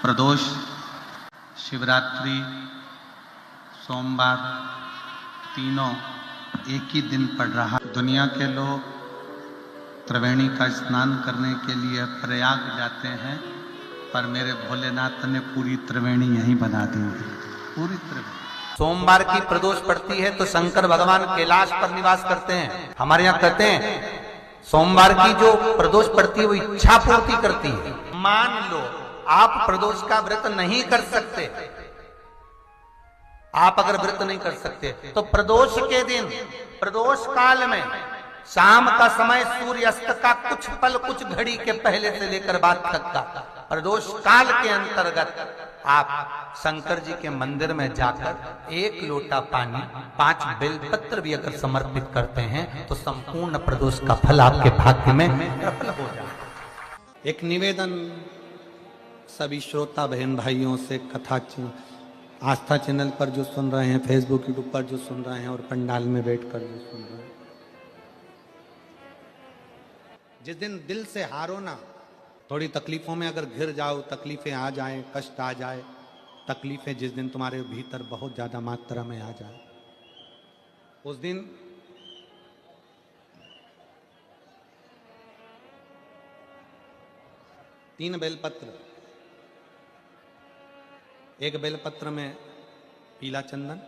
प्रदोष, शिवरात्रि, सोमवार तीनों एक ही दिन पड़ रहा। दुनिया के लोग त्रिवेणी का स्नान करने के लिए प्रयाग जाते हैं, पर मेरे भोलेनाथ ने पूरी त्रिवेणी यहीं बना दी है, पूरी त्रिवेणी। सोमवार की प्रदोष पड़ती है तो शंकर भगवान कैलाश पर निवास करते हैं। हमारे यहाँ कहते हैं सोमवार की जो प्रदोष पड़ती है वो इच्छा पूर्ति करती है। मान लो आप प्रदोष का व्रत नहीं कर सकते, आप अगर व्रत नहीं कर सकते तो प्रदोष के दिन, प्रदोष काल में शाम का समय सूर्य अस्त का कुछ पल, कुछ घड़ी के पहले से लेकर बाद तक का प्रदोष काल के अंतर्गत आप शंकर जी के मंदिर में जाकर 1 लोटा पानी, 5 बेलपत्र भी अगर समर्पित करते हैं तो संपूर्ण प्रदोष का फल आपके भाग्य में प्रबल हो जाए। एक निवेदन सभी श्रोता बहन भाइयों से, कथा आस्था चैनल पर जो सुन रहे हैं, फेसबुक यूट्यूब पर जो सुन रहे हैं और पंडाल में बैठकर जो सुन रहे हैं, जिस दिन दिल से हारो ना, थोड़ी तकलीफों में अगर घिर जाओ, तकलीफें आ जाए, कष्ट आ जाए, तकलीफें जिस दिन तुम्हारे भीतर बहुत ज्यादा मात्रा में आ जाए, उस दिन तीन बेलपत्र, एक बेलपत्र में पीला चंदन,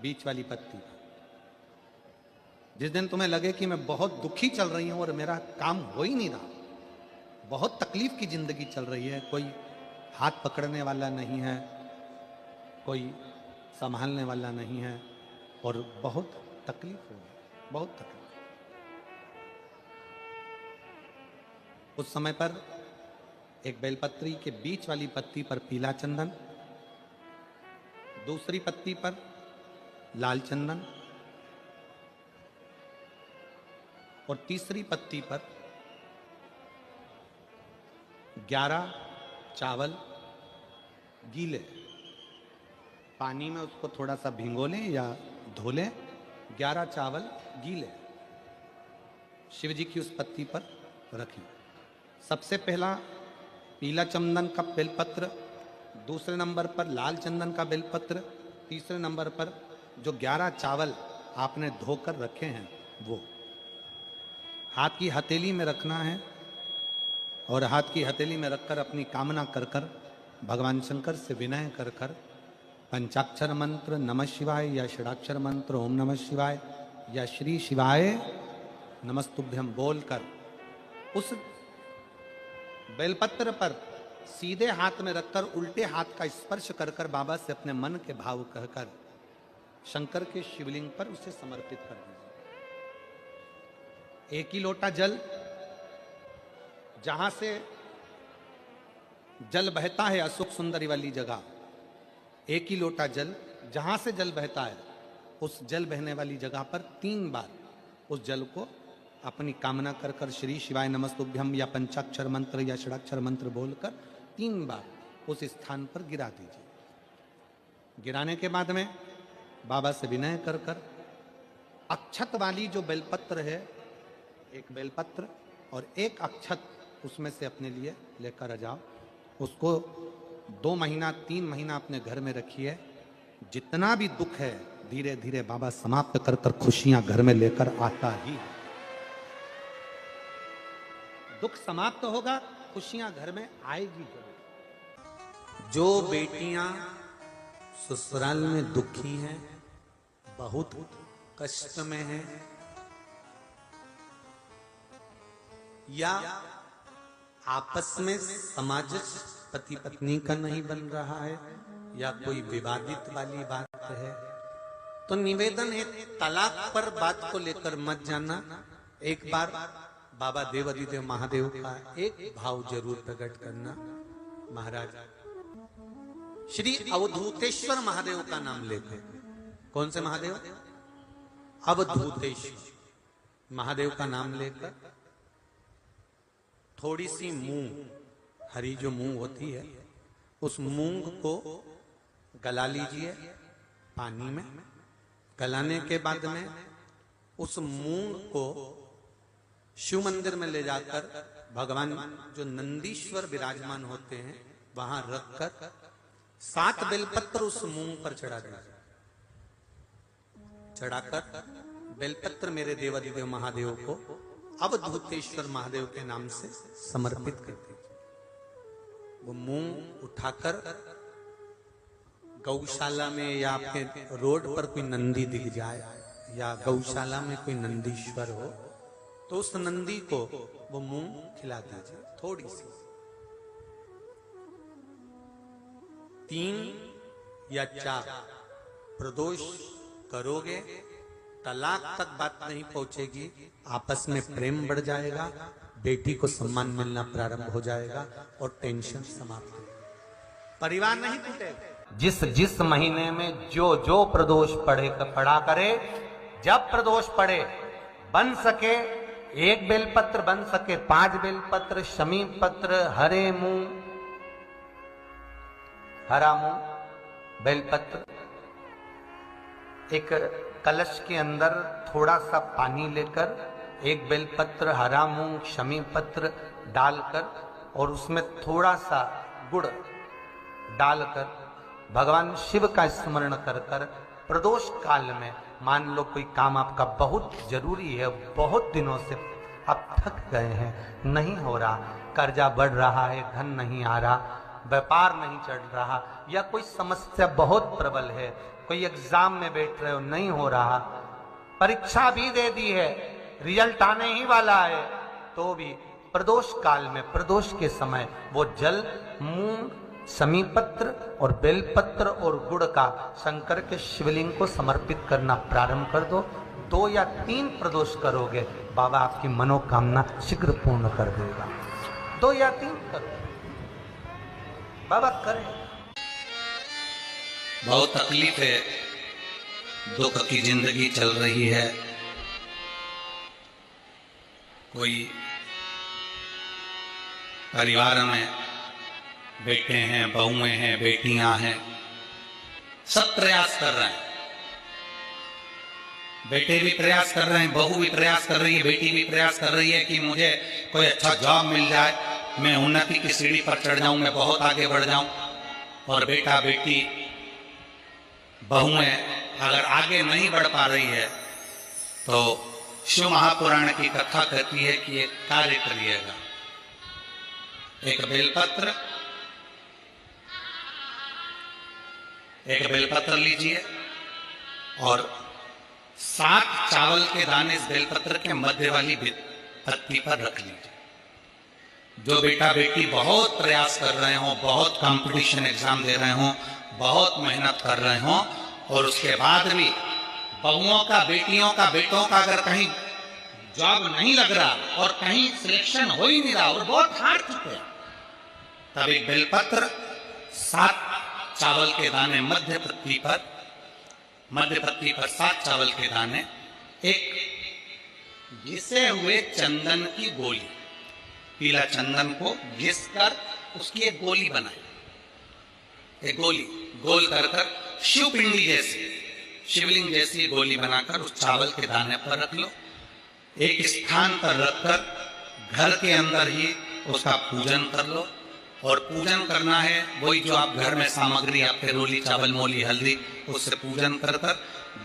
बीच वाली पत्ती। जिस दिन तुम्हें लगे कि मैं बहुत दुखी चल रही हूं और मेरा काम हो ही नहीं रहा, बहुत तकलीफ की जिंदगी चल रही है, कोई हाथ पकड़ने वाला नहीं है, कोई संभालने वाला नहीं है और बहुत तकलीफ हो गई, बहुत तकलीफ। उस समय पर एक बेलपत्री के बीच वाली पत्ती पर पीला चंदन, दूसरी पत्ती पर लाल चंदन और तीसरी पत्ती पर 11 चावल गीले, पानी में उसको थोड़ा सा भिगो लें या धो लें, 11 चावल गीले शिव जी की उस पत्ती पर रखें। सबसे पहला पीला चंदन का बेलपत्र, दूसरे नंबर पर लाल चंदन का बेलपत्र, तीसरे नंबर पर जो 11 चावल आपने धोकर रखे हैं वो हाथ की हथेली में रखना है और हाथ की हथेली में रखकर अपनी कामना कर कर भगवान शंकर से विनय कर कर पंचाक्षर मंत्र नमः शिवाय या षडाक्षर मंत्र ओम नमः शिवाय या श्री शिवाय नमस्तुभ्यम बोलकर उस बेलपत्र पर सीधे हाथ में रखकर उल्टे हाथ का स्पर्श कर कर बाबा से अपने मन के भाव कहकर शंकर के शिवलिंग पर उसे समर्पित कर दीजिए। 1 ही लोटा जल, जहां से जल बहता है अशोक सुंदरी वाली जगह, 1 ही लोटा जल, जहां से जल बहता है उस जल बहने वाली जगह पर 3 बार उस जल को अपनी कामना कर कर श्री शिवाय नमस्तुभ्यम या पंचाक्षर मंत्र या षडाक्षर मंत्र बोलकर 3 बार उस स्थान पर गिरा दीजिए। गिराने के बाद में बाबा से विनय कर कर अक्षत वाली जो बेलपत्र है, एक बेलपत्र और एक अक्षत उसमें से अपने लिए लेकर आ जाओ। उसको 2 महीना 3 महीना अपने घर में रखिए। जितना भी दुख है धीरे धीरे बाबा समाप्त कर कर खुशियां घर में लेकर आता ही है। दुख समाप्त होगा, खुशियां घर में आएगी जरूर। जो बेटियां ससुराल में दुखी हैं, बहुत कष्ट में हैं या आपस में सामंजस्य पति पत्नी का नहीं बन रहा है या कोई विवादित वाली बात है, तो निवेदन है तलाक पर बात को लेकर मत जाना। एक बार बाबा देवाधिदेव महादेव का एक भाव जरूर प्रकट करना। महाराज श्री अवधूतेश्वर महादेव का नाम लेकर, कौन से महादेव? अवधूतेश्वर महादेव का नाम लेकर थोड़ी सी मूंग, हरी जो मूंग होती है, उस मूंग को गला लीजिए पानी में। गलाने के बाद में उस मूंग को शिव मंदिर में ले जाकर भगवान जो नंदीश्वर विराजमान होते हैं वहां रखकर 7 बेलपत्र उस मूंग पर चढ़ा दिया। चढ़ाकर बेलपत्र मेरे देवाधिदेव महादेव को अवधूतेश्वर महादेव के नाम से समर्पित कर दीजिए। वो मूंग उठाकर गौशाला में या आपके रोड पर कोई नंदी दिख जाए या गौशाला में कोई नंदीश्वर हो तो उस नंदी को वो मूंग खिला दीजिए थोड़ी सी। 3 या 4 प्रदोष करोगे, तलाक तक बात नहीं पहुंचेगी, आपस में प्रेम बढ़ जाएगा, बेटी को सम्मान मिलना प्रारंभ हो जाएगा और टेंशन समाप्त हो जाएगा, परिवार नहीं टूटेगा। जिस महीने में जो प्रदोष पढ़ा करे, जब प्रदोष पड़े, बन सके 1 बेलपत्र, बन सके 5 बेलपत्र, शमी पत्र, हरे मूंग, हरा मूंग, बेलपत्र, एक कलश के अंदर थोड़ा सा पानी लेकर 1 बेलपत्र, हरा मूंग, शमी पत्र डालकर और उसमें थोड़ा सा गुड़ डालकर भगवान शिव का स्मरण कर कर प्रदोष काल में, मान लो कोई काम आपका बहुत जरूरी है, बहुत दिनों से आप थक गए हैं, नहीं हो रहा, कर्जा बढ़ रहा है, धन नहीं आ रहा, व्यापार नहीं चढ़ रहा, या कोई समस्या बहुत प्रबल है, कोई एग्जाम में बैठ रहे हो नहीं हो रहा, परीक्षा भी दे दी है, रिजल्ट आने ही वाला है, तो भी प्रदोष काल में, प्रदोष के समय वो जल मूंग, शमी पत्र और बेलपत्र और गुड़ का शंकर के शिवलिंग को समर्पित करना प्रारंभ कर दो। 2 या 3 प्रदोष करोगे, बाबा आपकी मनोकामना शीघ्र पूर्ण कर देगा। 2 या 3 करो, बाबा करें। बहुत तकलीफ है, दुख की जिंदगी चल रही है, कोई परिवार में बेटे हैं, बहुएं हैं, बेटियां हैं, सब प्रयास कर रहे हैं, बेटे भी प्रयास कर रहे हैं, बहू भी प्रयास कर रही है, बेटी भी प्रयास कर रही है कि मुझे कोई अच्छा जॉब मिल जाए, मैं उन्नति की सीढ़ी पर चढ़ जाऊं, मैं बहुत आगे बढ़ जाऊं। और बेटा बेटी बहुएं अगर आगे नहीं बढ़ पा रही है तो शिव महापुराण की कथा कहती है कि एक कार्य करिएगा, एक बेलपत्र लीजिए और 7 चावल के दाने इस बेलपत्र के मध्य वाली पत्ती पर रख लीजिए। जो बेटा बेटी बहुत प्रयास कर रहे हो, बहुत कंपटीशन एग्जाम दे रहे हो, बहुत मेहनत कर रहे हो और उसके बाद भी बहुओं का, बेटियों का, बेटों का अगर कहीं जॉब नहीं लग रहा और कहीं सिलेक्शन हो ही नहीं रहा और बहुत हार चुके हैं, तब एक बेलपत्र 7 चावल के दाने मध्य पत्ती पर 7 चावल के दाने, एक घिसे हुए चंदन की गोली, पीला चंदन को घिस कर उसकी एक गोली बनाई, एक गोली गोल कर कर शिवपिंडी जैसी, शिवलिंग जैसी गोली बनाकर उस चावल के दाने पर रख लो। एक स्थान पर रखकर घर के अंदर ही उसका पूजन कर लो। और पूजन करना है वही जो आप घर में सामग्री, आपके रोली, चावल, मोली, हल्दी, उससे पूजन कर कर,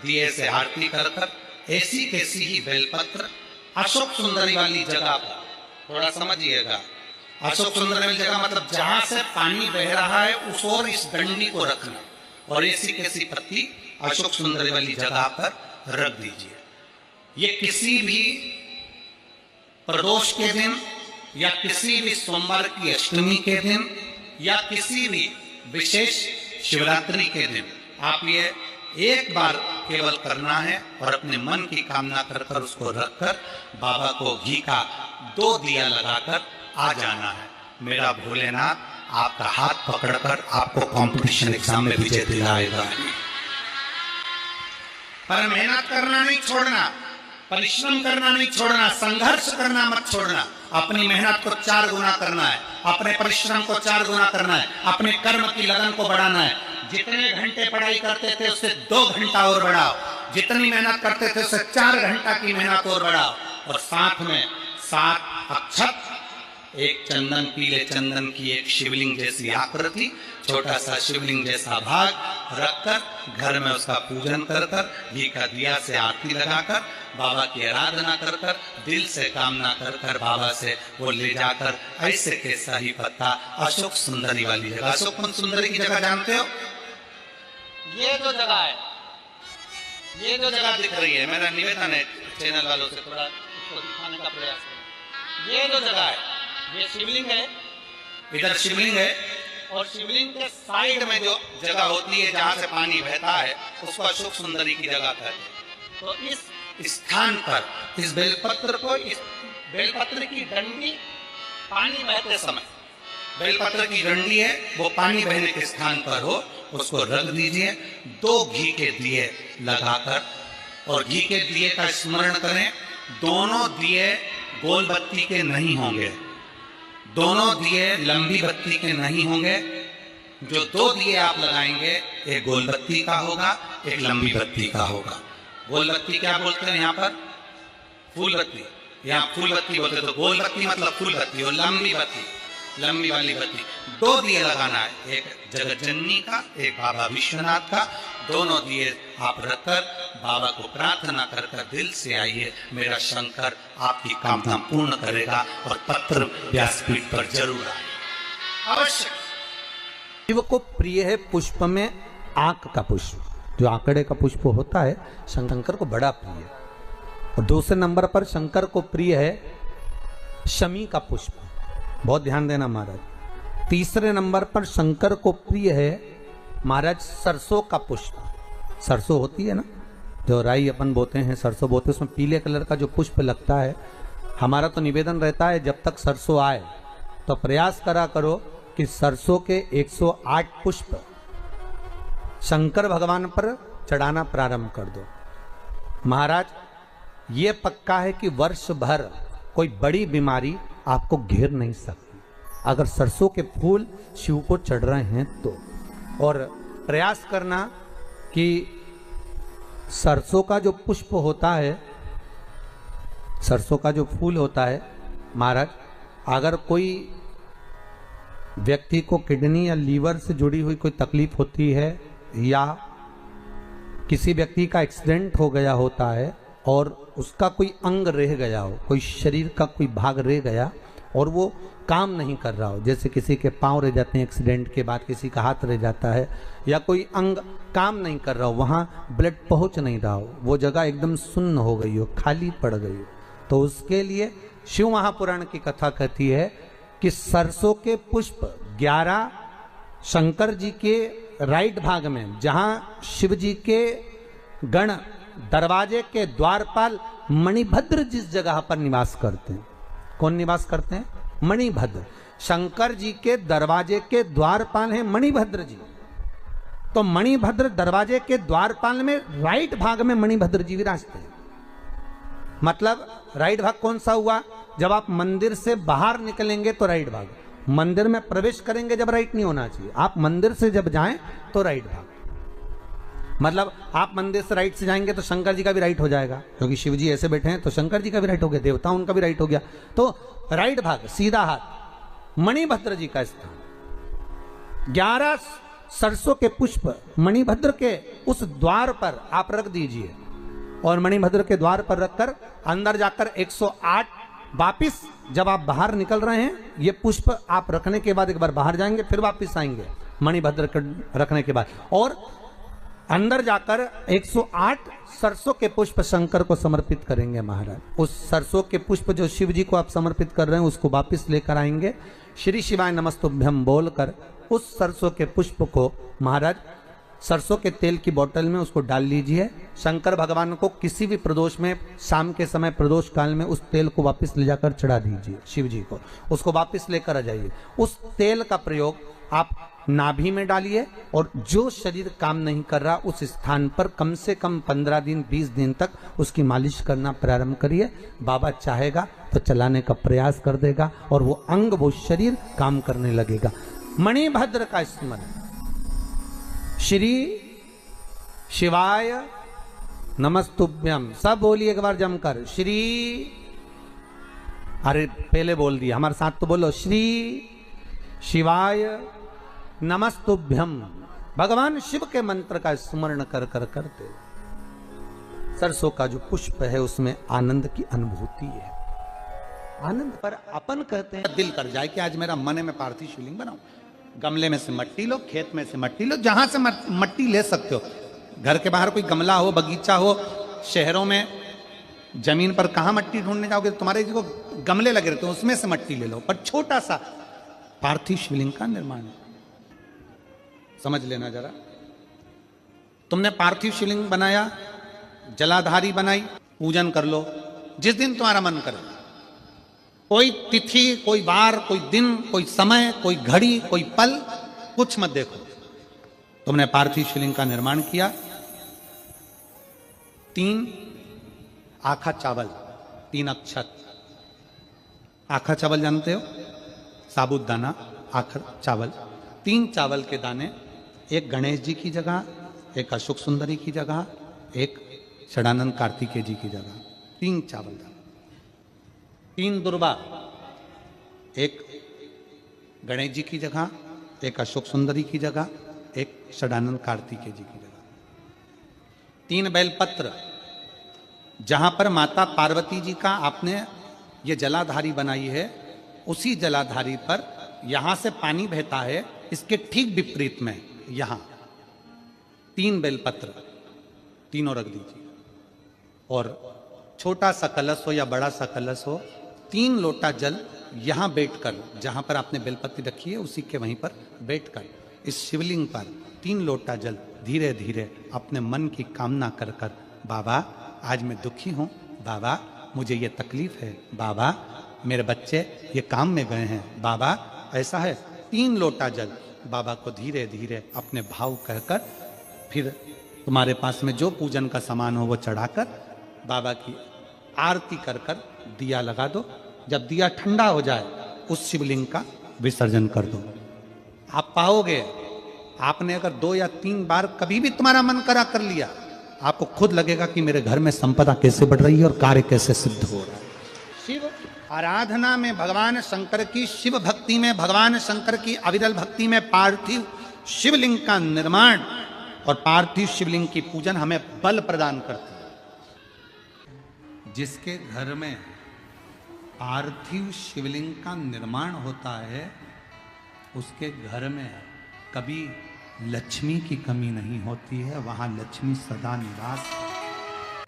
दिए से आरती कर कर, ऐसी कैसी ही बेलपत्र अशोक सुंदरी वाली जगह पर, थोड़ा समझिएगा, अशोक सुंदरी वाली जगह मतलब जहां से पानी बह रहा है उस ओर इस डंडी को रखना और ऐसी कैसी पत्ती अशोक सुंदरी वाली जगह पर रख दीजिए। ये किसी भी प्रदोष के दिन या किसी भी सोमवार की अष्टमी के दिन या किसी भी विशेष शिवरात्रि के दिन आप ये एक बार केवल करना है और अपने मन की कामना कर कर उसको रखकर बाबा को घी का 2 दिया लगाकर आ जाना है। मेरा भोलेनाथ आपका हाथ पकड़कर आपको कंपटीशन एग्जाम में विजय दिलाएगा। पर मेहनत करना नहीं छोड़ना, परिश्रम करना नहीं छोड़ना, संघर्ष करना मत छोड़ना। अपनी मेहनत को 4 गुना करना है, अपने परिश्रम को 4 गुना करना है, अपने कर्म की लगन को बढ़ाना है। जितने घंटे पढ़ाई करते थे उससे 2 घंटा और बढ़ाओ, जितनी मेहनत करते थे उससे 4 घंटा की मेहनत और बढ़ाओ। और साथ में 7 अक्षत एक चंदन, पीले चंदन की एक शिवलिंग जैसी आकृति, छोटा सा शिवलिंग जैसा भाग रखकर घर में उसका पूजन कर कर, घी का दिया से आरती लगाकर, बाबा की आराधना कर कर, दिल से कामना कर कर बाबा से वो ले जाकर ऐसे के सही पत्ता अशोक सुंदरी वाली जगह, अशोक सुंदरी की जगह जानते हो? ये जो जगह है, ये जो जगह दिख रही है, मेरा निवेदन है चैनल वालों से थोड़ा इसको दिखाने का प्रयास करें। ये जो जगह है, ये शिवलिंग है, इधर शिवलिंग है, और शिवलिंग के साइड में जो जगह होती है जहां से पानी बहता है उसको अशोक सुंदरी की जगह कहते हैं। तो इस स्थान पर इस बेलपत्र को, इस बेलपत्र की डंडी पानी बहते समय, बेलपत्र की डंडी है वो पानी बहने के स्थान पर हो, उसको रख दीजिए। 2 घी के दिए लगाकर, और घी के दिए का स्मरण करें। दोनों दिए गोल बत्ती के नहीं होंगे, दोनों दिए लंबी बत्ती के नहीं होंगे। जो 2 दिए आप लगाएंगे, एक गोल बत्ती का होगा, एक लंबी बत्ती का होगा। गोल बत्ती क्या बोलते हैं यहाँ पर? फूल बत्ती। यहाँ फूल बत्ती बोलते, तो गोल बत्ती मतलब फूल बत्ती, और लंबी बत्ती, लंबी वाली बत्ती। 2 दिए लगाना है, एक जगत जननी का, एक बाबा विश्वनाथ का। दोनों दिए आप रखकर बाबा को प्रार्थना कर कर दिल से आइए, मेरा शंकर आपकी कामना पूर्ण करेगा, और पत्र व्यासपीठ पर जरूर आए अवश्य। शिव को प्रिय है पुष्प में आंक का पुष्प, जो आंकड़े का पुष्प होता है शंकर को बड़ा प्रिय है। और दूसरे नंबर पर शंकर को प्रिय है शमी का पुष्प, बहुत ध्यान देना महाराज। तीसरे नंबर पर शंकर को प्रिय है महाराज सरसों का पुष्प। सरसों होती है ना, जो राई अपन बोते हैं, सरसों बोते हैं, उसमें पीले कलर का जो पुष्प लगता है। हमारा तो निवेदन रहता है जब तक सरसों आए तो प्रयास करा करो कि सरसों के 108 पुष्प शंकर भगवान पर चढ़ाना प्रारंभ कर दो। महाराज ये पक्का है कि वर्ष भर कोई बड़ी बीमारी आपको घेर नहीं सकती अगर सरसों के फूल शिव को चढ़ रहे हैं तो। और प्रयास करना कि सरसों का जो पुष्प होता है, सरसों का जो फूल होता है महाराज, अगर कोई व्यक्ति को किडनी या लीवर से जुड़ी हुई कोई तकलीफ होती है, या किसी व्यक्ति का एक्सीडेंट हो गया होता है और उसका कोई अंग रह गया हो, कोई शरीर का कोई भाग रह गया और वो काम नहीं कर रहा हो, जैसे किसी के पांव रह जाते हैं एक्सीडेंट के बाद, किसी का हाथ रह जाता है, या कोई अंग काम नहीं कर रहा हो, वहाँ ब्लड पहुँच नहीं रहा हो, वो जगह एकदम सुन्न हो गई हो, खाली पड़ गई हो, तो उसके लिए शिव महापुराण की कथा कहती है कि सरसों के पुष्प 11 शंकर जी के राइट भाग में, जहाँ शिव जी के गण दरवाजे के द्वारपाल मणिभद्र जिस जगह पर निवास करते हैं, कौन निवास करते हैं? मणिभद्र। शंकर जी के दरवाजे के द्वारपाल हैं मणिभद्र जी। तो मणिभद्र दरवाजे के द्वारपाल में राइट भाग में मणिभद्र जी विराजते हैं। मतलब राइट भाग कौन सा हुआ? जब आप मंदिर से बाहर निकलेंगे तो राइट भाग, मंदिर में प्रवेश करेंगे जब राइट नहीं होना चाहिए, आप मंदिर से जब जाएं तो राइट भाग। मतलब आप मंदिर से राइट से जाएंगे तो शंकर जी का भी राइट हो जाएगा, क्योंकि शिव जी ऐसे बैठे हैं तो शंकर जी का भी राइट हो गया, देवता उनका भी राइट हो गया, तो राइट भाग सीधा हाथ मणिभद्र जी का स्थान। 11 सरसों के पुष्प मणिभद्र के उस द्वार पर आप रख दीजिए, और मणिभद्र के द्वार पर रखकर अंदर जाकर 108 वापिस जब आप बाहर निकल रहे हैं, ये पुष्प आप रखने के बाद एक बार बाहर जाएंगे, फिर वापिस आएंगे मणिभद्र रखने के बाद, और अंदर जाकर 108 सरसों के पुष्प शंकर को समर्पित करेंगे महाराज। उस सरसों के पुष्प जो शिव जी को आप समर्पित कर रहे हैं उसको वापिस लेकर आएंगे, श्री शिवाय नमस्तुभ्यम बोलकर उस सरसों के पुष्प को महाराज सरसों के तेल की बोतल में उसको डाल लीजिए। शंकर भगवान को किसी भी प्रदोष में, शाम के समय प्रदोष काल में उस तेल को वापस ले जाकर चढ़ा दीजिए शिव जी को, उसको वापस लेकर आ जाइए। उस तेल का प्रयोग आप नाभि में डालिए, और जो शरीर काम नहीं कर रहा उस स्थान पर कम से कम 15 दिन 20 दिन तक उसकी मालिश करना प्रारंभ करिए। बाबा चाहेगा तो चलाने का प्रयास कर देगा और वो अंग, वो शरीर काम करने लगेगा। मणिभद्र का स्मरण, श्री शिवाय नमस्तुभ्यम, सब बोलिए एक बार जमकर, श्री अरे पहले बोल दिया, हमारे साथ तो बोलो, श्री शिवाय नमस्तुभ्यम। भगवान शिव के मंत्र का स्मरण कर कर करते सरसों का जो पुष्प है उसमें आनंद की अनुभूति है। आनंद पर अपन कहते हैं दिल कर जाए कि आज मेरा मन है मैं पार्थिव शिवलिंग बनाऊं। गमले में से मट्टी लो, खेत में से मट्टी लो, जहां से मट्टी ले सकते हो। घर के बाहर कोई गमला हो, बगीचा हो, शहरों में जमीन पर कहां मट्टी ढूंढने जाओगे, तुम्हारे जो गमले लगे रहते हैं उसमें से मट्टी ले लो, पर छोटा सा पार्थिव शिवलिंग का निर्माण समझ लेना जरा। तुमने पार्थिव शिवलिंग बनाया, जलाधारी बनाई, पूजन कर लो जिस दिन तुम्हारा मन करे। कोई तिथि, कोई वार, कोई दिन, कोई समय, कोई घड़ी, कोई पल, कुछ मत देखो। तुमने पार्थिव शिवलिंग का निर्माण किया। 3 आखा चावल, 3 अक्षत। आखा चावल जानते हो, साबुत दाना, आखा चावल। 3 चावल के दाने, एक गणेश जी की जगह, एक अशोक सुंदरी की जगह, एक षडानंद कार्तिकेय जी की जगह। 3 चावल दाना। 3 दुर्वा, एक गणेश जी की जगह, एक अशोक सुंदरी की जगह, एक षडानंद कार्तिकेय जी की जगह। 3 बेलपत्र, जहां पर माता पार्वती जी का आपने ये जलाधारी बनाई है, उसी जलाधारी पर यहां से पानी बहता है, इसके ठीक विपरीत में यहां 3 बेलपत्र, तीनों रख दीजिए। और छोटा सा कलश हो या बड़ा सा कलश हो, 3 लोटा जल यहां बैठकर, जहां पर आपने बेलपत्ती रखी है उसी के वहीं पर बैठकर इस शिवलिंग पर 3 लोटा जल धीरे धीरे अपने मन की कामना कर कर, बाबा आज मैं दुखी हूं, बाबा मुझे ये तकलीफ है, बाबा मेरे बच्चे ये काम में गए हैं, बाबा ऐसा है। 3 लोटा जल बाबा को धीरे धीरे अपने भाव कहकर, फिर तुम्हारे पास में जो पूजन का सामान हो वो चढ़ाकर बाबा की आरती कर कर दिया लगा दो। जब दिया ठंडा हो जाए उस शिवलिंग का विसर्जन कर दो। आप पाओगे, आपने अगर 2 या 3 बार कभी भी तुम्हारा मन करा कर लिया, आपको खुद लगेगा कि मेरे घर में संपदा कैसे बढ़ रही है और कार्य कैसे सिद्ध हो रहा है। शिव आराधना में भगवान शंकर की, शिव भक्ति में भगवान शंकर की अविरल भक्ति में पार्थिव शिवलिंग का निर्माण और पार्थिव शिवलिंग की पूजन हमें बल प्रदान करती है। जिसके घर में पार्थिव शिवलिंग का निर्माण होता है उसके घर में कभी लक्ष्मी की कमी नहीं होती है, वहां लक्ष्मी सदा निवास है।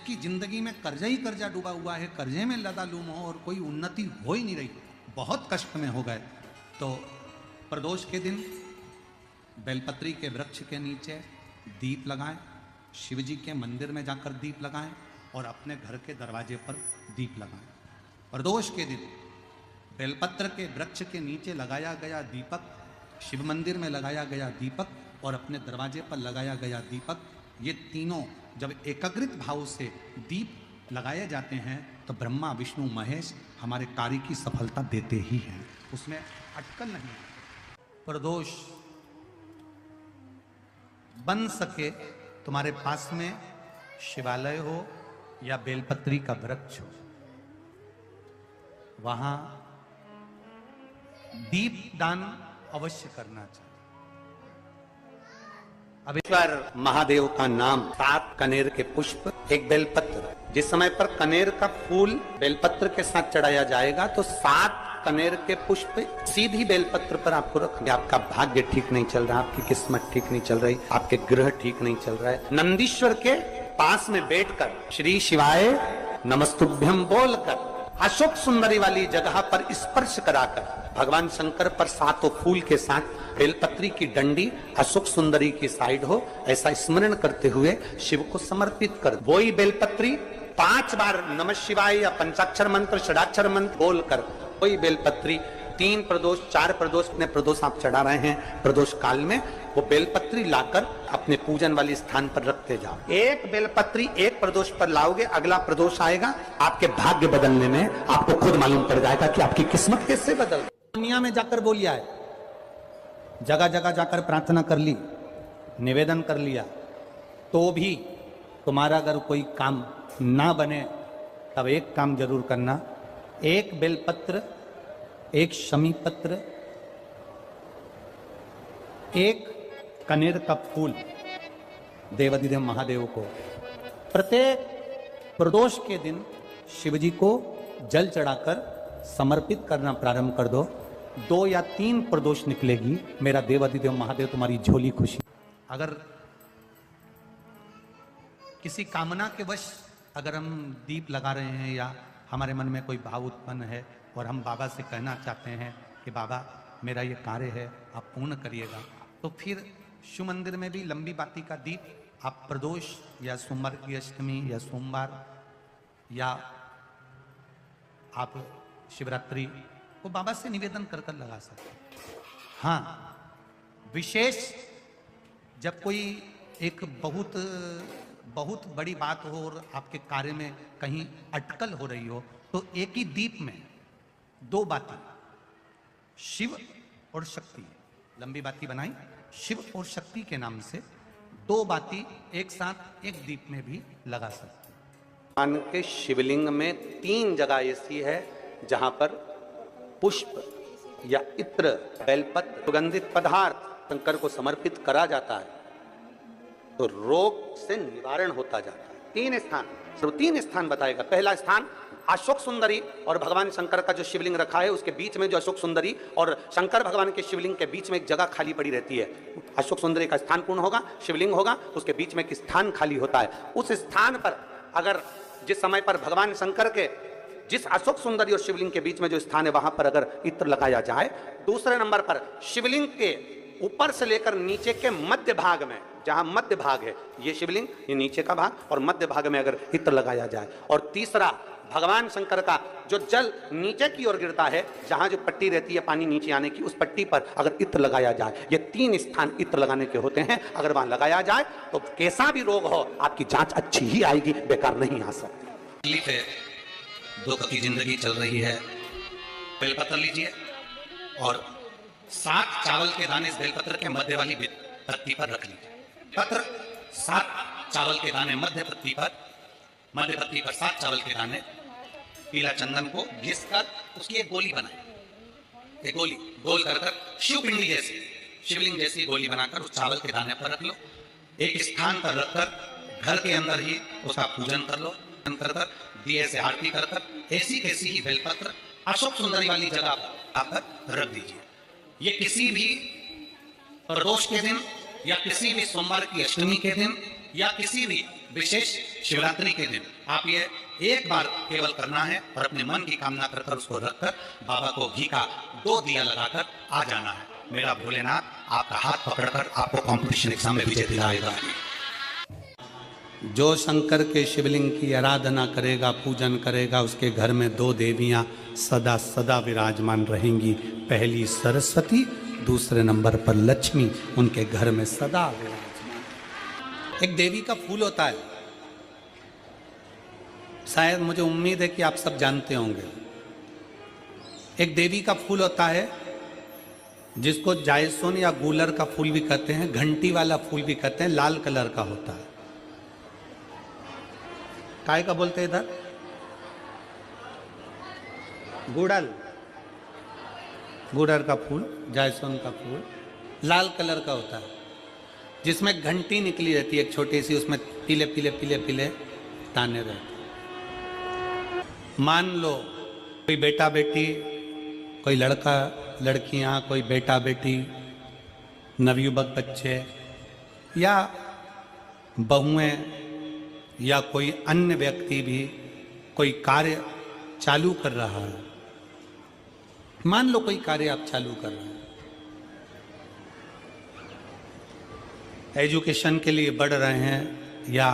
की जिंदगी में कर्जा ही कर्जा डूबा हुआ है, कर्जे में लदालूम हो और कोई उन्नति हो ही नहीं रही, बहुत कष्ट में हो गए, तो प्रदोष के दिन बेलपत्री के वृक्ष के नीचे दीप लगाएं, शिव जी के मंदिर में जाकर दीप लगाएं और अपने घर के दरवाजे पर दीप लगाएं। प्रदोष के दिन बेलपत्र के वृक्ष के नीचे लगाया गया दीपक, शिव मंदिर में लगाया गया दीपक और अपने दरवाजे पर लगाया गया दीपक, ये तीनों जब एकाग्रित भाव से दीप लगाए जाते हैं तो ब्रह्मा विष्णु महेश हमारे कार्य की सफलता देते ही हैं, उसमें अटकल नहीं है। प्रदोष बन सके तुम्हारे पास में शिवालय हो या बेलपत्री का वृक्ष हो, वहां दीप दान अवश्य करना चाहिए। अबेश्वर महादेव का नाम, 7 कनेर के पुष्प, 1 बेलपत्र। जिस समय पर कनेर का फूल बेलपत्र के साथ चढ़ाया जाएगा तो 7 कनेर के पुष्प सीधी बेलपत्र पर आपको रखेंगे। आपका भाग्य ठीक नहीं चल रहा, आपकी किस्मत ठीक नहीं चल रही, आपके ग्रह ठीक नहीं चल रहा है, नंदीश्वर के पास में बैठकर श्री शिवाय नमस्तुभ्यम बोलकर अशोक सुंदरी वाली जगह पर स्पर्श कराकर भगवान शंकर पर 7 फूल के साथ बेलपत्री की डंडी अशोक सुंदरी की साइड हो, ऐसा स्मरण करते हुए शिव को समर्पित कर वही बेलपत्री 5 बार नमः शिवाय या पंचाक्षर मंत्र, षडाक्षर मंत्र बोलकर वही बेलपत्री 3 प्रदोष 4 प्रदोष अपने प्रदोष आप चढ़ा रहे हैं, प्रदोष काल में वो बेलपत्री लाकर अपने पूजन वाले स्थान पर रखते जाओ। एक बेलपत्री एक प्रदोष पर लाओगे, अगला प्रदोष आएगा, आपके भाग्य बदलने में आपको खुद मालूम पड़ जाएगा कि आपकी किस्मत कैसे बदल। दुनिया में जाकर बोलिया है, जगह जगह जाकर प्रार्थना कर ली, निवेदन कर लिया, तो भी तुम्हारा अगर कोई काम ना बने तब एक काम जरूर करना, एक बेलपत्र, एक शमी पत्र, एक कनेर का फूल देवाधिदेव महादेव को प्रत्येक प्रदोष के दिन शिव जी को जल चढ़ाकर समर्पित करना प्रारंभ कर दो। 2 या 3 प्रदोष निकलेगी, मेरा देवाधिदेव महादेव तुम्हारी झोली खुशी। अगर किसी कामना के वश अगर हम दीप लगा रहे हैं या हमारे मन में कोई भाव उत्पन्न है और हम बाबा से कहना चाहते हैं कि बाबा मेरा ये कार्य है आप पूर्ण करिएगा, तो फिर शिव मंदिर में भी लंबी बाती का दीप आप प्रदोष या सोमवार की अष्टमी या सोमवार या आप शिवरात्रि को बाबा से निवेदन कर कर लगा सकते हैं। हाँ, विशेष जब कोई एक बहुत बड़ी बात हो और आपके कार्य में कहीं अटकल हो रही हो, तो एक ही दीप में 2 बाती शिव और शक्ति, लंबी बाती बनाई शिव और शक्ति के नाम से 2 बाती एक साथ एक दीप में भी लगा सकते। भगवान के शिवलिंग में 3 जगह ऐसी है जहां पर पुष्प या इत्र, बेलपत्र, सुगंधित पदार्थ शंकर को समर्पित करा जाता है तो रोग से निवारण होता जाता है। 3 स्थान, सिर्फ 3 स्थान बताएगा। पहला स्थान अशोक सुंदरी और भगवान शंकर का जो शिवलिंग रखा है उसके बीच में जो अशोक सुंदरी और शंकर भगवान के शिवलिंग के बीच में एक जगह खाली पड़ी रहती है। अशोक सुंदरी का स्थान पूर्ण होगा, शिवलिंग होगा, उसके बीच में एक स्थान खाली होता है। उस स्थान पर अगर जिस समय पर भगवान शंकर के जिस अशोक सुंदरी और शिवलिंग के बीच में जो स्थान है वहां पर अगर इत्र लगाया जाए, दूसरे नंबर पर शिवलिंग के ऊपर से लेकर नीचे के मध्य भाग में, जहां मध्य भाग है ये शिवलिंग, ये नीचे का भाग और मध्य भाग में अगर इत्र लगाया जाए, और तीसरा भगवान शंकर का जो जल नीचे की ओर गिरता है, जहां जो पट्टी रहती है पानी नीचे आने की, उस पट्टी पर अगर इत्र लगाया जाए, ये 3 स्थान इत्र लगाने के होते हैं। अगर वहां लगाया जाए तो कैसा भी रोग हो आपकी जांच अच्छी ही आएगी, बेकार नहीं आ सकती। दुख की जिंदगी चल रही है, बेलपत्र लीजिए और 7 चावल के दाने इस बेलपत्र के मध्य वाली पत्ती पर रख लीजिए। पत्र 7 चावल के दाने मध्य पत्ती पर 7 चावल के दाने, पीला चंदन को घिस कर उसकी एक गोली बनाए, एक गोली गोल कर शिवपिंडी जैसी, शिवलिंग जैसी गोली बनाकर उस चावल के दाने पर रख लो। एक स्थान पर रखकर घर के अंदर ही उसका पूजन कर लो, कर दिए से आरती कर ऐसी कैसी ही बेलपत्र अशोक सुंदरी वाली जगह पर आकर रख दीजिए। ये किसी भी प्रदोष के दिन या किसी भी सोमवार की अष्टमी के दिन या किसी भी विशेष शिवरात्रि के दिन आप ये एक बार केवल करना है और अपने मन की कामना कर उसको रखकर बाबा को घी का 2 दिया लगाकर आ जाना है। मेरा भोलेनाथ आपका हाथ पकड़कर आपको कंपटीशन एग्जाम में विजय दिलाएगा। जो शंकर के शिवलिंग की आराधना करेगा, पूजन करेगा, उसके घर में 2 देवियां सदा सदा विराजमान रहेंगी। पहली सरस्वती, दूसरे नंबर पर लक्ष्मी उनके घर में सदा विराजमान। एक देवी का फूल होता है, शायद मुझे उम्मीद है कि आप सब जानते होंगे। एक देवी का फूल होता है जिसको जायसोन या गूलर का फूल भी कहते हैं, घंटी वाला फूल भी कहते हैं, लाल कलर का होता है। काय का बोलते हैं इधर? गुड़ल का फूल, जायसोन का फूल लाल कलर का होता है, जिसमें घंटी निकली रहती है एक छोटी सी, उसमें पीले पीले पीले पीले ताने रहते। मान लो कोई बेटा बेटी, कोई लड़का लड़कियां, कोई बेटा बेटी, नवयुवक बच्चे या बहुएं या कोई अन्य व्यक्ति भी कोई कार्य चालू कर रहा है। मान लो कोई कार्य आप चालू कर रहे हैं, एजुकेशन के लिए बढ़ रहे हैं, या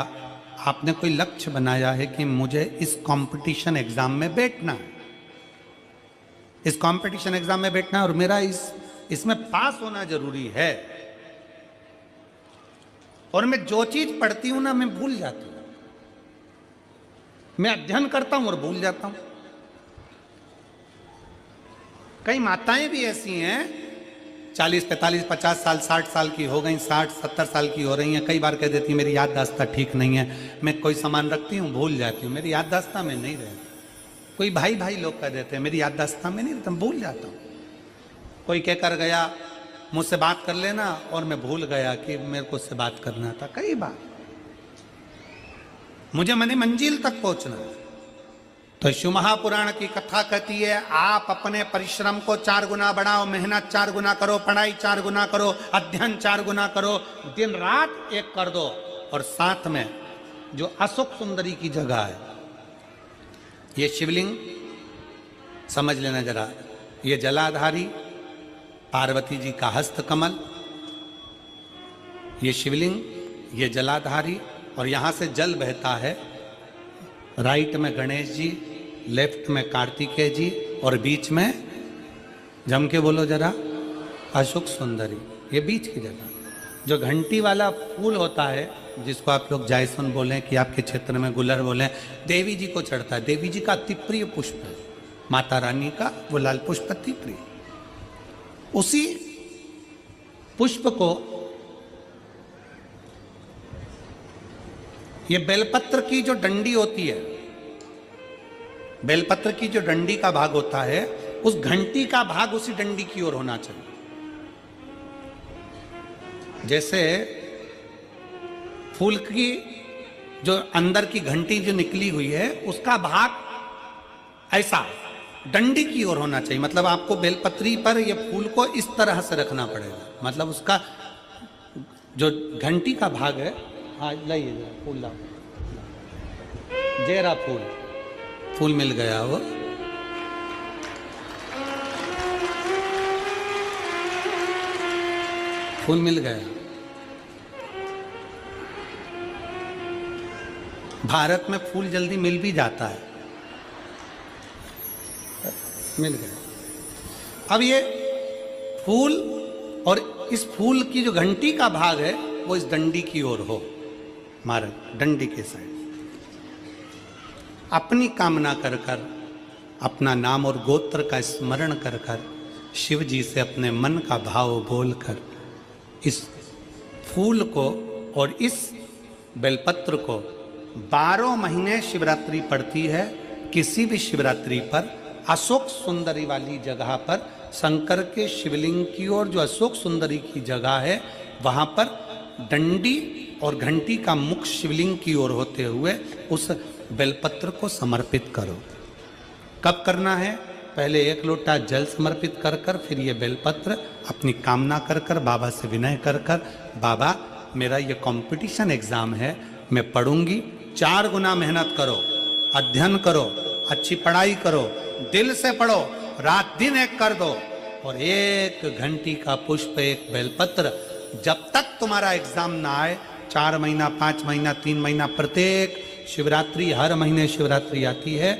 आपने कोई लक्ष्य बनाया है कि मुझे इस कंपटीशन एग्जाम में बैठना है, इस कंपटीशन एग्जाम में बैठना है और मेरा इसमें पास होना जरूरी है, और मैं जो चीज पढ़ती हूं ना मैं भूल जाती हूं, मैं अध्ययन करता हूं और भूल जाता हूं। कई माताएं भी ऐसी हैं 40, 45, 50 साल, 60 साल की हो गई, 60, 70 साल की हो रही हैं, कई बार कह देती मेरी याददाश्त ठीक नहीं है, मैं कोई सामान रखती हूँ भूल जाती हूँ, मेरी याददाश्त में नहीं रहती। कोई भाई भाई लोग कह देते हैं, मेरी याददाश्त में नहीं रहता, भूल जाता हूं। कोई कहकर गया मुझसे बात कर लेना और मैं भूल गया कि मेरे को उससे बात करना था। कई बार मुझे मैंने मंजिल तक पहुंचना है। तो शिव महापुराण की कथा कहती है, आप अपने परिश्रम को 4 गुना बढ़ाओ, मेहनत 4 गुना करो, पढ़ाई 4 गुना करो, अध्ययन 4 गुना करो, दिन रात एक कर दो। और साथ में जो अशोक सुंदरी की जगह है, ये शिवलिंग समझ लेना जरा, ये जलाधारी पार्वती जी का हस्त कमल, ये शिवलिंग, ये जलाधारी, और यहां से जल बहता है। राइट में गणेश जी, लेफ्ट में कार्तिकेय जी, और बीच में जम के बोलो जरा, अशोक सुंदरी। ये बीच की जगह जो घंटी वाला फूल होता है, जिसको आप लोग जायसन बोलें कि आपके क्षेत्र में गुलर बोलें, देवी जी को चढ़ता है। देवी जी का अति प्रिय पुष्प है, माता रानी का वो लाल पुष्प अति प्रिय। उसी पुष्प को ये बेलपत्र की जो डंडी होती है, बेलपत्र की जो डंडी का भाग होता है, उस घंटी का भाग उसी डंडी की ओर होना चाहिए। जैसे फूल की जो अंदर की घंटी जो निकली हुई है, उसका भाग ऐसा डंडी की ओर होना चाहिए। मतलब आपको बेलपत्री पर ये फूल को इस तरह से रखना पड़ेगा। मतलब उसका जो घंटी का भाग है, हाँ लाइए जरा फूल लाओ, जेरा फूल मिल गया वो। फूल मिल गया। भारत में फूल जल्दी मिल भी जाता है, मिल गया। अब ये फूल और इस फूल की जो घंटी का भाग है वो इस डंडी की ओर हो, हमारे डंडी के साइड। अपनी कामना कर कर, अपना नाम और गोत्र का स्मरण कर कर, शिव जी से अपने मन का भाव बोलकर इस फूल को और इस बेलपत्र को 12 महीने शिवरात्रि पड़ती है। किसी भी शिवरात्रि पर अशोक सुंदरी वाली जगह पर, शंकर के शिवलिंग की ओर जो अशोक सुंदरी की जगह है, वहां पर डंडी और घंटी का मुख शिवलिंग की ओर होते हुए उस बेलपत्र को समर्पित करो। कब करना है? पहले 1 लोटा जल समर्पित कर कर, फिर ये बेलपत्र अपनी कामना कर कर, बाबा से विनय कर कर, बाबा मेरा ये कंपटीशन एग्जाम है, मैं पढ़ूंगी, 4 गुना मेहनत करो, अध्ययन करो, अच्छी पढ़ाई करो, दिल से पढ़ो, रात दिन एक कर दो, और 1 घंटी का पुष्प, 1 बेलपत्र, जब तक तुम्हारा एग्जाम ना आए, 4 महीना, 5 महीना, 3 महीना, प्रत्येक शिवरात्रि, हर महीने शिवरात्रि आती है,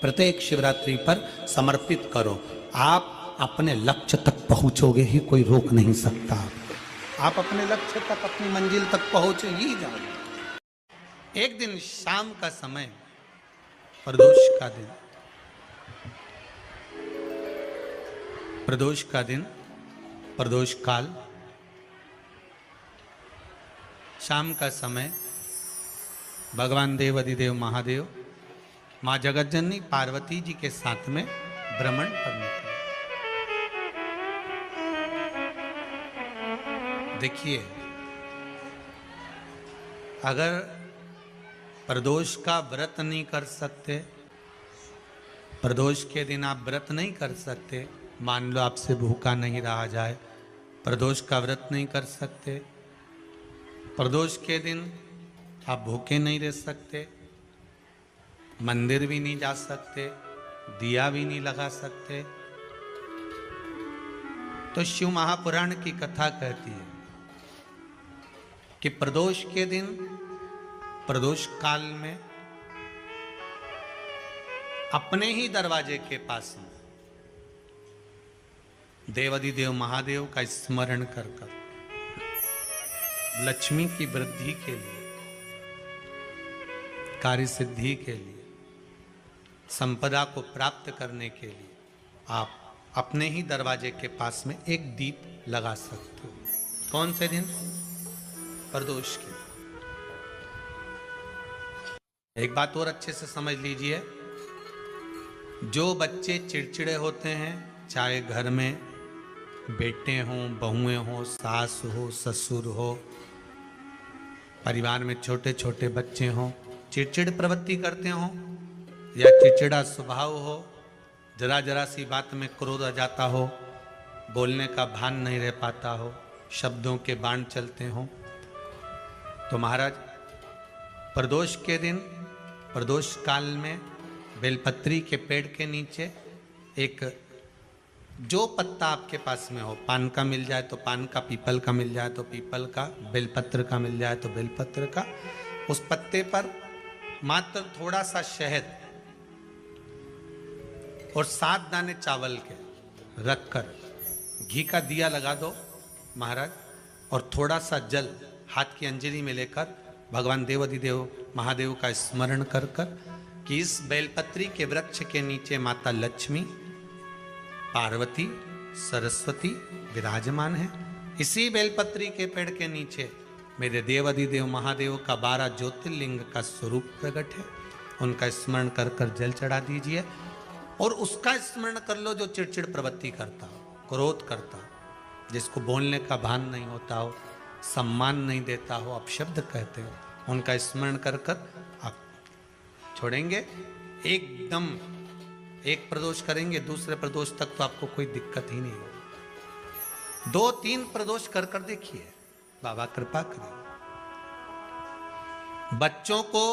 प्रत्येक शिवरात्रि पर समर्पित करो। आप अपने लक्ष्य तक पहुंचोगे ही, कोई रोक नहीं सकता। आप अपने लक्ष्य तक, अपनी मंजिल तक पहुंच ही जाओगे। एक दिन शाम का समय, प्रदोष का दिन, प्रदोष का दिन, प्रदोष काल, शाम का समय, भगवान देव अधिदेव महादेव माँ जगतजननी पार्वती जी के साथ में भ्रमण पर निकले। देखिए, अगर प्रदोष का व्रत नहीं कर सकते, प्रदोष के दिन आप व्रत नहीं कर सकते, मान लो आपसे भूखा नहीं रहा जाए, प्रदोष का व्रत नहीं कर सकते, प्रदोष के दिन आप भूखे नहीं रह सकते, मंदिर भी नहीं जा सकते, दिया भी नहीं लगा सकते, तो शिव महापुराण की कथा कहती है कि प्रदोष के दिन, प्रदोष काल में अपने ही दरवाजे के पास में देवाधिदेव महादेव का स्मरण कर कर लक्ष्मी की वृद्धि के लिए, कार्य सिद्धि के लिए, संपदा को प्राप्त करने के लिए आप अपने ही दरवाजे के पास में एक दीप लगा सकते हो। कौन से दिन? प्रदोष के। एक बात और अच्छे से समझ लीजिए, जो बच्चे चिड़चिड़े होते हैं, चाहे घर में बेटे हों, बहुएं हों, सास हो, ससुर हो, परिवार में छोटे छोटे बच्चे हों, चिड़चिड़ प्रवृत्ति करते हों या चिड़चिड़ा स्वभाव हो, जरा जरा सी बात में क्रोध आ जाता हो, बोलने का भान नहीं रह पाता हो, शब्दों के बाण चलते हों, तो महाराज प्रदोष के दिन, प्रदोष काल में बेलपत्री के पेड़ के नीचे एक जो पत्ता आपके पास में हो, पान का मिल जाए तो पान का, पीपल का मिल जाए तो पीपल का, बेलपत्र का मिल जाए तो बेलपत्र का, उस पत्ते पर मात्र थोड़ा सा शहद और 7 दाने चावल के रखकर घी का दिया लगा दो महाराज, और थोड़ा सा जल हाथ की अंजलि में लेकर भगवान देवाधिदेव महादेव का स्मरण कर कर कि इस बेलपत्री के वृक्ष के नीचे माता लक्ष्मी, पार्वती, सरस्वती विराजमान है। इसी बेलपत्री के पेड़ के नीचे मेरे देवाधिदेव महादेव का 12 ज्योतिर्लिंग का स्वरूप प्रकट है। उनका स्मरण कर कर जल चढ़ा दीजिए और उसका स्मरण कर लो जो चिड़चिड़ प्रवृत्ति करता हो, क्रोध करता हो, जिसको बोलने का भान नहीं होता हो, सम्मान नहीं देता हो, अपशब्द कहते हो, उनका स्मरण कर कर आप छोड़ेंगे। एकदम एक प्रदोष करेंगे, दूसरे प्रदोष तक तो आपको कोई दिक्कत ही नहीं होगी। 2-3 प्रदोष कर कर देखिए, बाबा कृपा करें। बच्चों को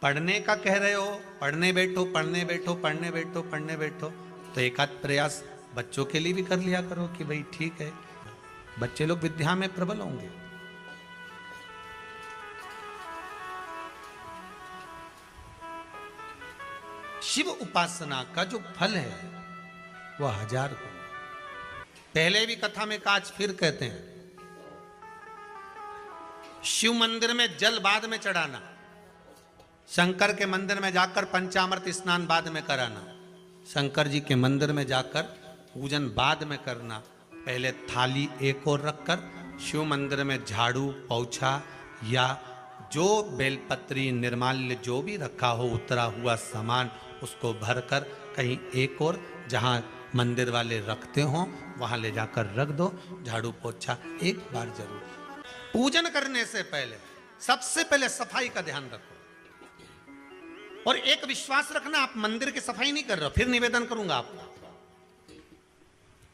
पढ़ने का कह रहे हो, पढ़ने बैठो, पढ़ने बैठो, पढ़ने बैठो, पढ़ने बैठो, तो एक आध प्रयास बच्चों के लिए भी कर लिया करो कि भाई ठीक है, बच्चे लोग विद्या में प्रबल होंगे। शिव उपासना का जो फल है वह 1000 गुना। पहले भी कथा में कहा, आज फिर कहते हैं, शिव मंदिर में जल बाद में चढ़ाना, शंकर के मंदिर में जाकर पंचामृत स्नान बाद में कराना, शंकर जी के मंदिर में जाकर पूजन बाद में करना, पहले थाली एक और रखकर शिव मंदिर में झाड़ू, पोछा या जो बेलपत्री, निर्माल्य जो भी रखा हो, उतरा हुआ सामान, उसको भरकर कहीं एक और जहां मंदिर वाले रखते हो वहां ले जाकर रख दो। झाड़ू पोछा एक बार जरूर। पूजन करने से पहले सबसे पहले सफाई का ध्यान रखो और एक विश्वास रखना, आप मंदिर की सफाई नहीं कर रहे हो, फिर निवेदन करूंगा आपको,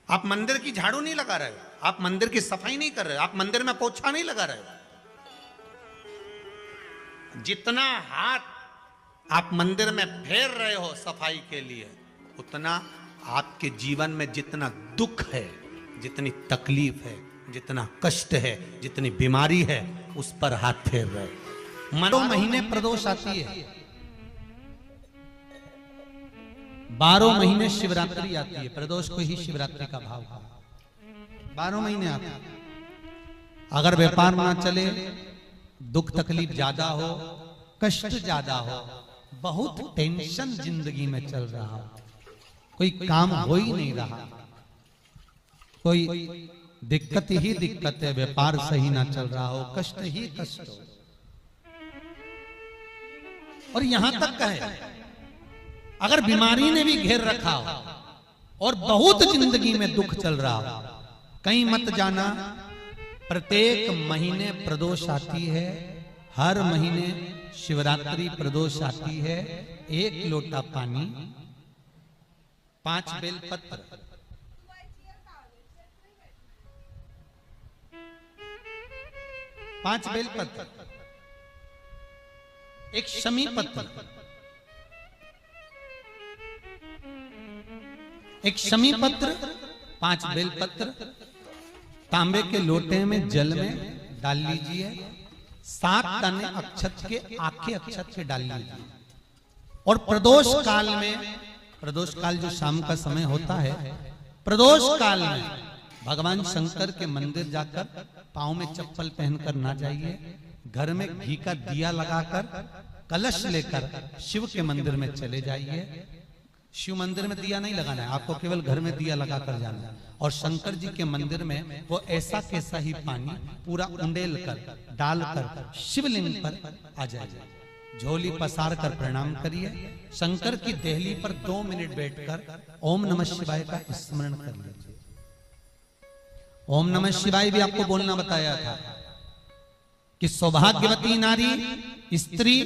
आप मंदिर की झाड़ू नहीं लगा रहे हो, आप मंदिर की सफाई नहीं कर रहे हो, आप मंदिर में पोछा नहीं लगा रहे हो। जितना हाथ आप मंदिर में फेर रहे हो सफाई के लिए, उतना आपके जीवन में जितना दुख है, जितनी तकलीफ है, जितना कष्ट है, जितनी बीमारी है, उस पर हाथ फेर रहे हो। 12 महीने प्रदोष आती है, 12 महीने शिवरात्रि आती है, प्रदोष को ही शिवरात्रि का भाव है। 12 महीने आती है। अगर व्यापार ना चले, दुख तकलीफ ज्यादा हो, कष्ट ज्यादा हो, बहुत टेंशन जिंदगी में चल रहा हो, कोई काम हो ही नहीं रहा, कोई दिक्कत ही दिक्कत है, व्यापार सही ना चल रहा हो, कष्ट ही कष्ट हो, और यहां तक कहे अगर बीमारी ने भी घेर रखा हो और बहुत जिंदगी में दुख चल रहा हो, कहीं मत जाना, प्रत्येक महीने प्रदोष आती है, हर महीने शिवरात्रि प्रदोष आती है। 1 लोटा पानी, 5 बेलपत्र, 5 बेलपत्र, 1 शमी पत्र, 1 शमी पत्र, 5 बेलपत्र तांबे के लोटे में जल में डाल लीजिए, 7 दाने अक्षत के, आखे अक्षत के डाल लीजिए, और प्रदोष काल में, प्रदोष काल जो शाम का समय होता है, प्रदोष काल में भगवान शंकर के मंदिर जाकर पांव में चप्पल पहनकर ना जाइए, घर में घी का दिया लगाकर कलश लेकर शिव के मंदिर में चले जाइए। शिव मंदिर में दिया नहीं लगाना है आपको, केवल घर में दिया लगाकर जाना है, और शंकर जी के मंदिर में वो ऐसा कैसा ही पानी पूरा उंडेल कर डालकर शिवलिंग पर आ जाएगा। झोली पसार कर प्रणाम करिए। शंकर की देहली पर 2 मिनट बैठकर ओम नमः शिवाय का स्मरण कर लीजिए। ओम नमः शिवाय भी आपको बोलना बताया था कि सौभाग्यवती नारी स्त्री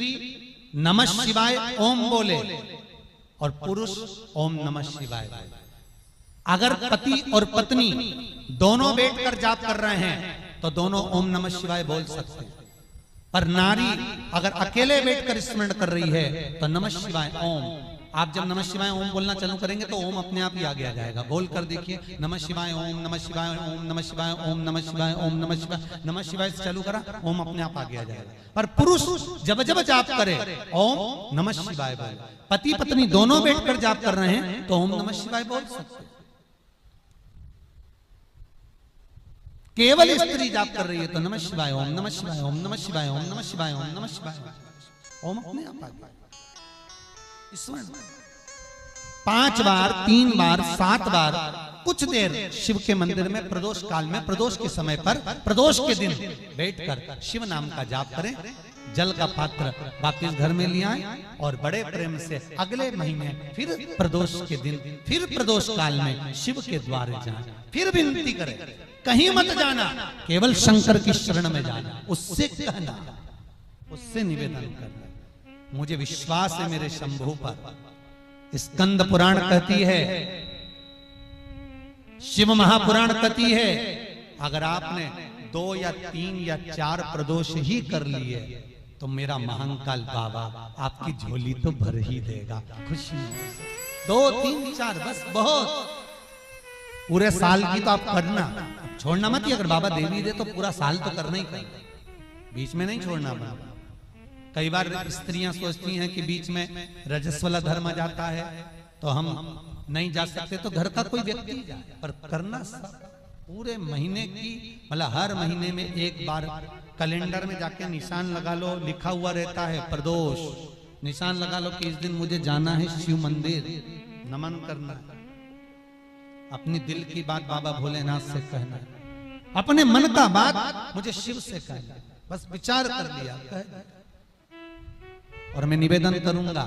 नमः शिवाय ओम बोले और पुरुष ओम नमः शिवाय बोले। अगर पति और पत्नी दोनों बैठकर जाप कर रहे हैं तो दोनों ओम नमः शिवाय बोल सकते हैं, पर नारी अगर अकेले बैठकर स्मरण कर रही है तो नमः शिवाय ओम। आप जब नमः शिवाय ओम बोलना चालू करेंगे तो ओम अपने आप ही आगे आ जाएगा। बोल कर देखिए, नमः शिवाय ओम नमः शिवाय ओम नमः शिवाय ओम नमः शिवाय ओम नमः शिवाय। नमः शिवाय से चालू करा, ओम अपने आप आगे आ जाएगा। पर पुरुष जब जब जाप करे ओम नमः शिवाय बोले। पति पत्नी दोनों बैठकर जाप कर रहे हैं तो ओम नमः शिवाय बोल सकते। केवल स्त्री जाप कर रही है तो नमः शिवाय ओम नमः शिवाय ओम नमः शिवाय ओम नमः शिवाय ओम नमः शिवाय ओम अपने आप आ गया। 5 बार 3 बार 7 बार कुछ देर शिव के मंदिर में प्रदोष काल में प्रदोष के समय पर प्रदोष के दिन बैठकर शिव नाम का जाप करें। जल का पात्र वापिस घर में ले आए और बड़े प्रेम से अगले महीने फिर प्रदोष के दिन फिर प्रदोष काल में शिव के द्वार जाएं, फिर विनती करें। कहीं मत जाना, केवल शंकर की शरण में जाना, उससे कहना, उससे निवेदन करना। मुझे विश्वास है मेरे शंभु पर। स्कंद पुराण कहती है, शिव महापुराण कहती है, अगर आपने 2 या 3 या 4 प्रदोष ही कर लिए तो मेरा महाकाल बाबा आपकी झोली तो भर ही देगा खुशी। 2 3 4 बस बहुत। पूरे साल की तो आप करना, छोड़ना मत ही। अगर बाबा देवी दे तो पूरा साल तो करना ही करना, बीच में नहीं छोड़ना बाबा। कई बार स्त्रियां सोचती हैं कि बीच में रजस्वला धर्म आ जाता है तो हम नहीं जा सकते, तो घर का कोई व्यक्ति जाए, पर करना पूरे महीने की, मतलब हर महीने में एक बार कैलेंडर में जाके निशान लगा लो, लिखा हुआ रहता है प्रदोष, निशान लगा लो कि इस दिन मुझे जाना है शिव मंदिर, नमन करना। अपनी दिल की बात बाबा भोलेनाथ से कहना, अपने मन का बात मुझे शिव से कहना, बस विचार कर लिया कह। और मैं निवेदन करूंगा,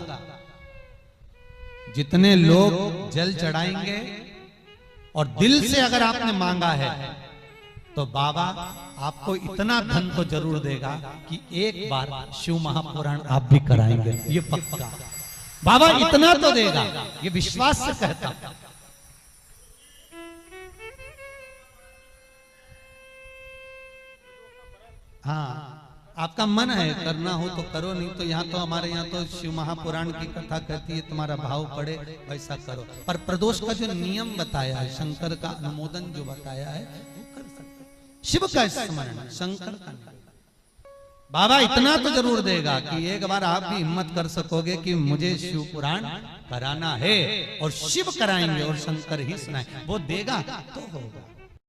जितने लोग जल चढ़ाएंगे और दिल से अगर आपने मांगा है तो बाबा आपको इतना धन तो जरूर देगा कि एक बार शिव महापुराण आप भी कराएंगे, ये पक्का। बाबा इतना तो देगा, ये विश्वास से कहता। हाँ, आपका मन है करना हो तो करो, नहीं तो यहाँ तो हमारे यहाँ तो शिव महापुराण की कथा कहती है, तुम्हारा भाव पड़े वैसा करो। पर प्रदोष का जो नियम बताया है, शंकर का अनुमोदन जो बताया है, वो कर सकते। शिव का स्मरण, शंकर का नहीं। बाबा इतना तो जरूर देगा कि एक बार आप भी हिम्मत कर सकोगे कि मुझे शिव पुराण कराना है, और शिव कराएंगे और शंकर ही सुनाए, वो देगा तो होगा।